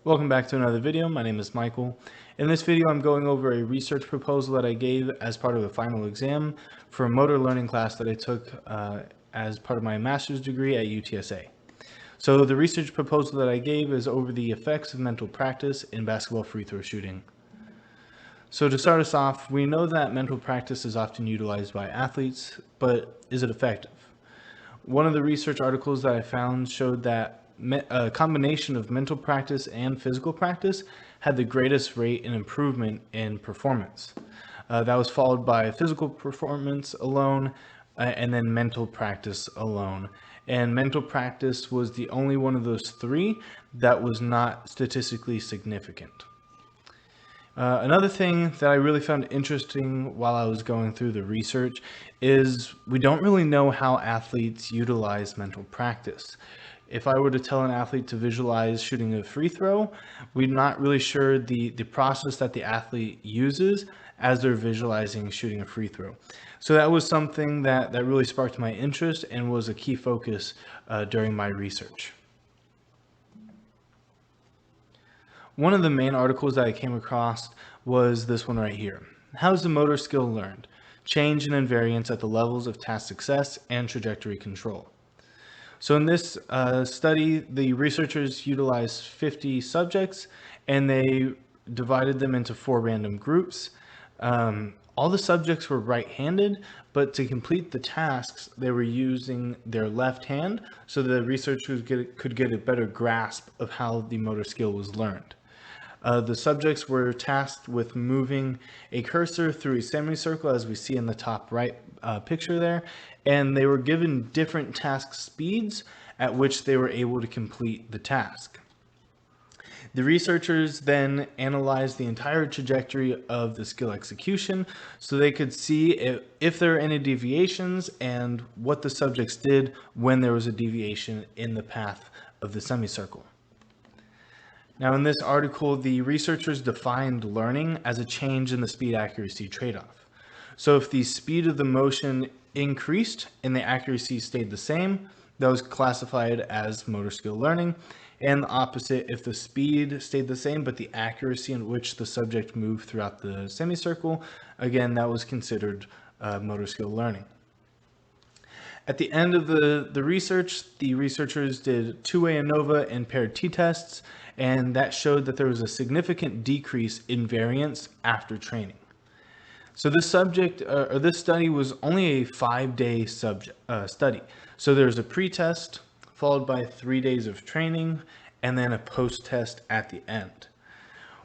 Welcome back to another video. My name is Michael. In this video, I'm going over a research proposal that I gave as part of the final exam for a motor learning class that I took as part of my master's degree at UTSA. So the research proposal that I gave is over the effects of mental practice in basketball free throw shooting. So to start us off, we know that mental practice is often utilized by athletes, but is it effective? One of the research articles that I found showed that a combination of mental practice and physical practice had the greatest rate in improvement in performance. That was followed by physical performance alone and then mental practice alone. And mental practice was the only one of those three that was not statistically significant. Another thing that I really found interesting while I was going through the research is we don't really know how athletes utilize mental practice. If I were to tell an athlete to visualize shooting a free throw, we're not really sure the process that the athlete uses as they're visualizing shooting a free throw. So that was something that really sparked my interest and was a key focus during my research. One of the main articles that I came across was this one right here. How is the motor skill learned? Change and invariance at the levels of task success and trajectory control. So in this study, the researchers utilized 50 subjects and they divided them into 4 random groups. All the subjects were right-handed, but to complete the tasks, they were using their left hand so the researchers could get a better grasp of how the motor skill was learned. The subjects were tasked with moving a cursor through a semicircle, as we see in the top right picture there, and they were given different task speeds at which they were able to complete the task. The researchers then analyzed the entire trajectory of the skill execution so they could see if there are any deviations and what the subjects did when there was a deviation in the path of the semicircle. Now in this article, the researchers defined learning as a change in the speed-accuracy trade-off. So if the speed of the motion increased and the accuracy stayed the same, that was classified as motor skill learning. And the opposite, if the speed stayed the same, but the accuracy in which the subject moved throughout the semicircle, again, that was considered motor skill learning. At the end of the research, the researchers did two-way ANOVA and paired t-tests, and that showed that there was a significant decrease in variance after training. So this study was only a 5-day study. So there's a pre-test followed by 3 days of training and then a post-test at the end.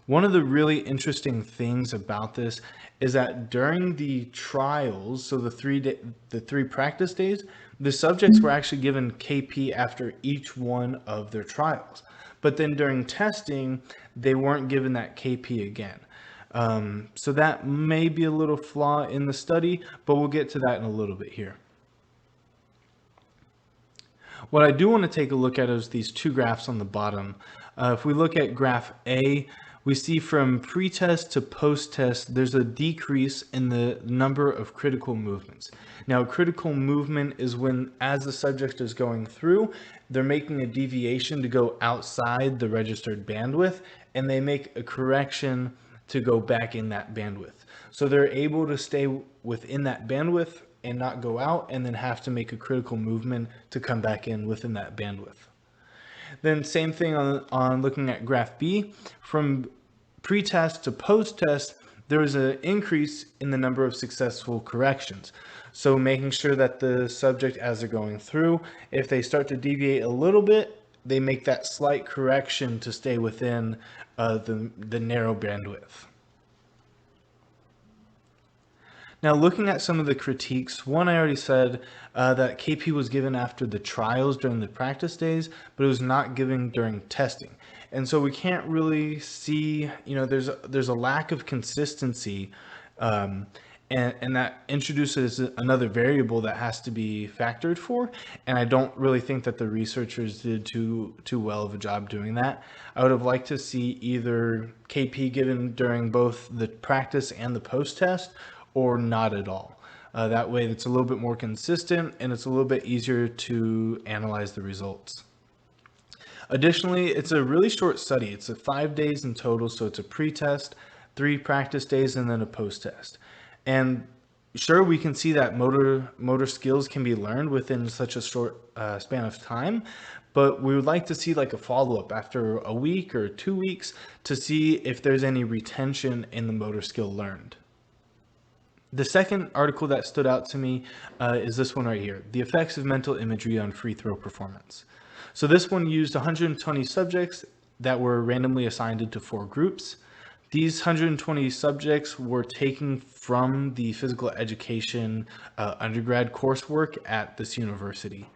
One of the really interesting things about this is that during the trials, so the three practice days, the subjects were actually given KP after each one of their trials. But then during testing, they weren't given that KP again. So that may be a little flaw in the study, but we'll get to that in a little bit here. What I do want to take a look at is these 2 graphs on the bottom. If we look at graph A, we see from pre-test to post-test, there's a decrease in the number of critical movements. Now, a critical movement is when, as the subject is going through, they're making a deviation to go outside the registered bandwidth, and they make a correction to go back in that bandwidth. So they're able to stay within that bandwidth and not go out, and then have to make a critical movement to come back in within that bandwidth. Then same thing on looking at graph B. From pre-test to post-test, there was an increase in the number of successful corrections. So making sure that the subject, as they're going through, if they start to deviate a little bit, they make that slight correction to stay within the narrow bandwidth. Now, looking at some of the critiques, one, I already said that KP was given after the trials during the practice days, but it was not given during testing. And so we can't really see, there's a lack of consistency, and that introduces another variable that has to be factored for. And I don't really think that the researchers did too well of a job doing that. I would have liked to see either KP given during both the practice and the post-test, or not at all. That way it's a little bit more consistent and it's a little bit easier to analyze the results. Additionally, it's a really short study. It's 5 days in total, so it's a pre-test, 3 practice days, and then a post-test. And sure, we can see that motor skills can be learned within such a short span of time, but we would like to see like a follow-up after a week or 2 weeks to see if there's any retention in the motor skill learned. The second article that stood out to me is this one right here, The Effects of Mental Imagery on Free Throw Performance. So this one used 120 subjects that were randomly assigned into 4 groups. These 120 subjects were taken from the physical education undergrad coursework at this university.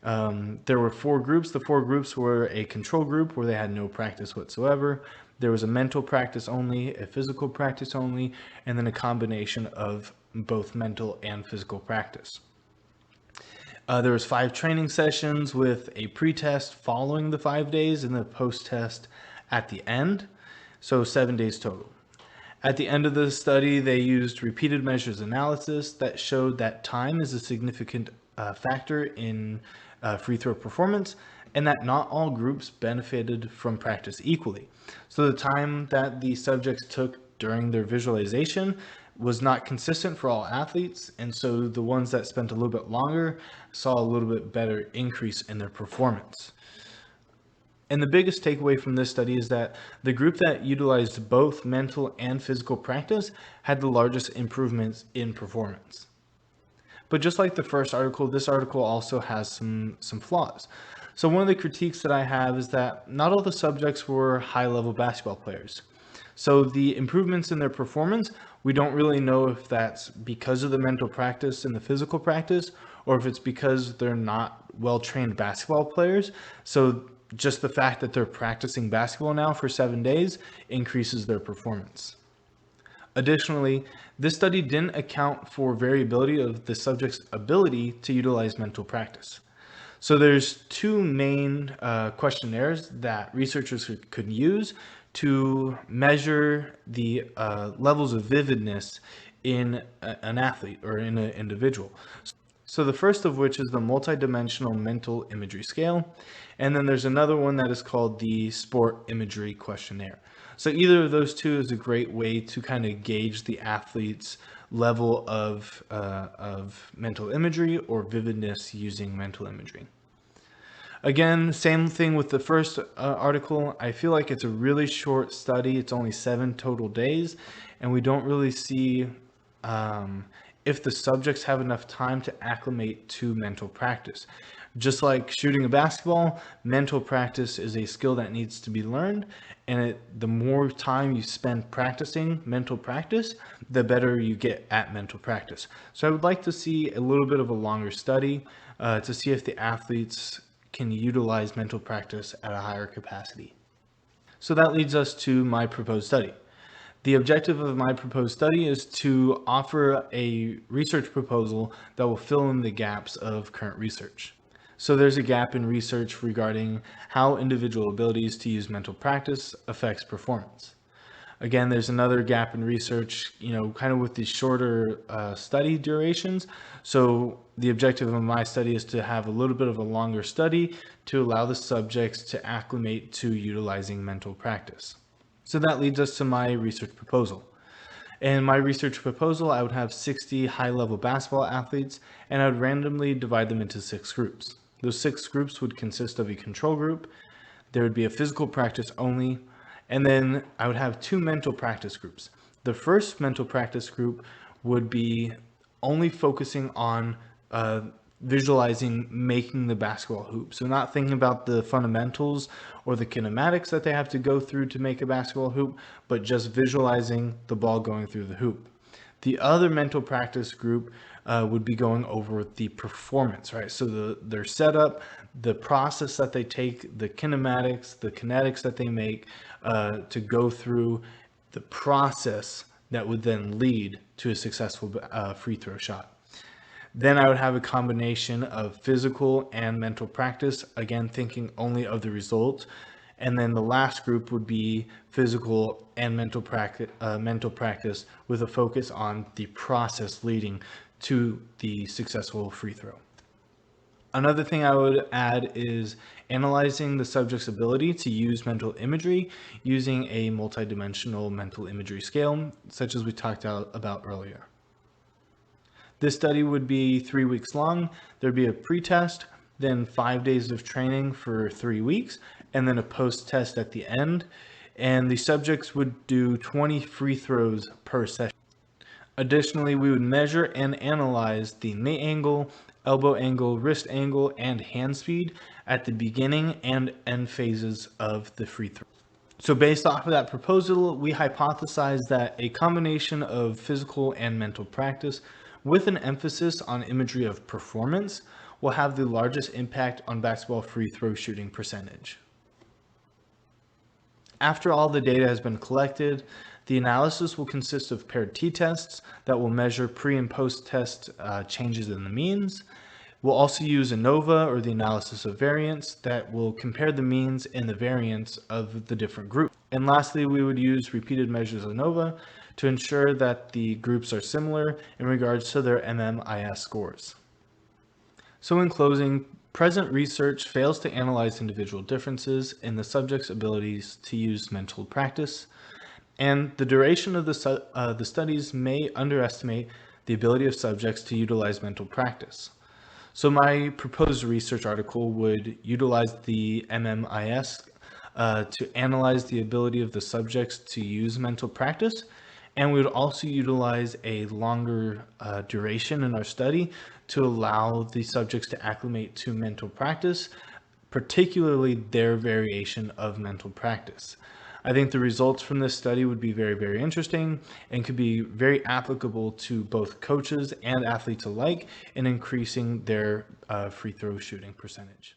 There were 4 groups. The 4 groups were a control group where they had no practice whatsoever. There was a mental practice only, a physical practice only, and then a combination of both mental and physical practice. There was 5 training sessions with a pre-test following the 5 days and the post-test at the end, so 7 days total. At the end of the study, they used repeated measures analysis that showed that time is a significant factor in free throw performance, and that not all groups benefited from practice equally. So the time that the subjects took during their visualization was not consistent for all athletes, and so the ones that spent a little bit longer saw a little bit better increase in their performance. And the biggest takeaway from this study is that the group that utilized both mental and physical practice had the largest improvements in performance. But just like the first article, this article also has some flaws. So one of the critiques that I have is that not all the subjects were high-level basketball players. So the improvements in their performance, we don't really know if that's because of the mental practice and the physical practice, or if it's because they're not well-trained basketball players. So just the fact that they're practicing basketball now for 7 days increases their performance. Additionally, this study didn't account for variability of the subject's ability to utilize mental practice. So there's 2 main questionnaires that researchers could use to measure the levels of vividness in an athlete or in an individual. So the first of which is the Multidimensional Mental Imagery Scale, and then there's another one that is called the Sport Imagery Questionnaire. So either of those 2 is a great way to kind of gauge the athlete's level of mental imagery or vividness using mental imagery. Again, same thing with the first article. I feel like it's a really short study. It's only 7 total days, and we don't really see if the subjects have enough time to acclimate to mental practice. Just like shooting a basketball, mental practice is a skill that needs to be learned, and the more time you spend practicing mental practice, the better you get at mental practice. So I would like to see a little bit of a longer study to see if the athletes can utilize mental practice at a higher capacity. So that leads us to my proposed study. The objective of my proposed study is to offer a research proposal that will fill in the gaps of current research. So there's a gap in research regarding how individual abilities to use mental practice affects performance. Again, there's another gap in research, kind of with these shorter study durations. So the objective of my study is to have a little bit of a longer study to allow the subjects to acclimate to utilizing mental practice. So that leads us to my research proposal. In my research proposal, I would have 60 high-level basketball athletes, and I would randomly divide them into 6 groups. Those 6 groups would consist of a control group, there would be a physical practice only, and then I would have 2 mental practice groups. The first mental practice group would be only focusing on visualizing making the basketball hoop. So not thinking about the fundamentals or the kinematics that they have to go through to make a basketball hoop, but just visualizing the ball going through the hoop. The other mental practice group would be going over the performance, right? So their setup, the process that they take, the kinematics, the kinetics that they make to go through the process that would then lead to a successful free throw shot. Then I would have a combination of physical and mental practice, again, thinking only of the result. And then the last group would be physical and mental practice with a focus on the process leading to the successful free throw. Another thing I would add is analyzing the subject's ability to use mental imagery using a multidimensional mental imagery scale, such as we talked about earlier. This study would be 3 weeks long. There'd be a pre-test, then 5 days of training for 3 weeks, and then a post-test at the end. And the subjects would do 20 free throws per session. Additionally, we would measure and analyze the knee angle, elbow angle, wrist angle, and hand speed at the beginning and end phases of the free throw. So based off of that proposal, we hypothesized that a combination of physical and mental practice with an emphasis on imagery of performance will have the largest impact on basketball free throw shooting percentage. After all the data has been collected, the analysis will consist of paired t-tests that will measure pre and post-test changes in the means. We'll also use ANOVA, or the analysis of variance, that will compare the means and the variance of the different groups. And lastly, we would use repeated measures of ANOVA to ensure that the groups are similar in regards to their MMIS scores. So in closing, present research fails to analyze individual differences in the subject's abilities to use mental practice, and the duration of the studies may underestimate the ability of subjects to utilize mental practice. So my proposed research article would utilize the MMIS to analyze the ability of the subjects to use mental practice, and we would also utilize a longer duration in our study to allow the subjects to acclimate to mental practice, particularly their variation of mental practice. I think the results from this study would be very, very interesting and could be very applicable to both coaches and athletes alike in increasing their free throw shooting percentage.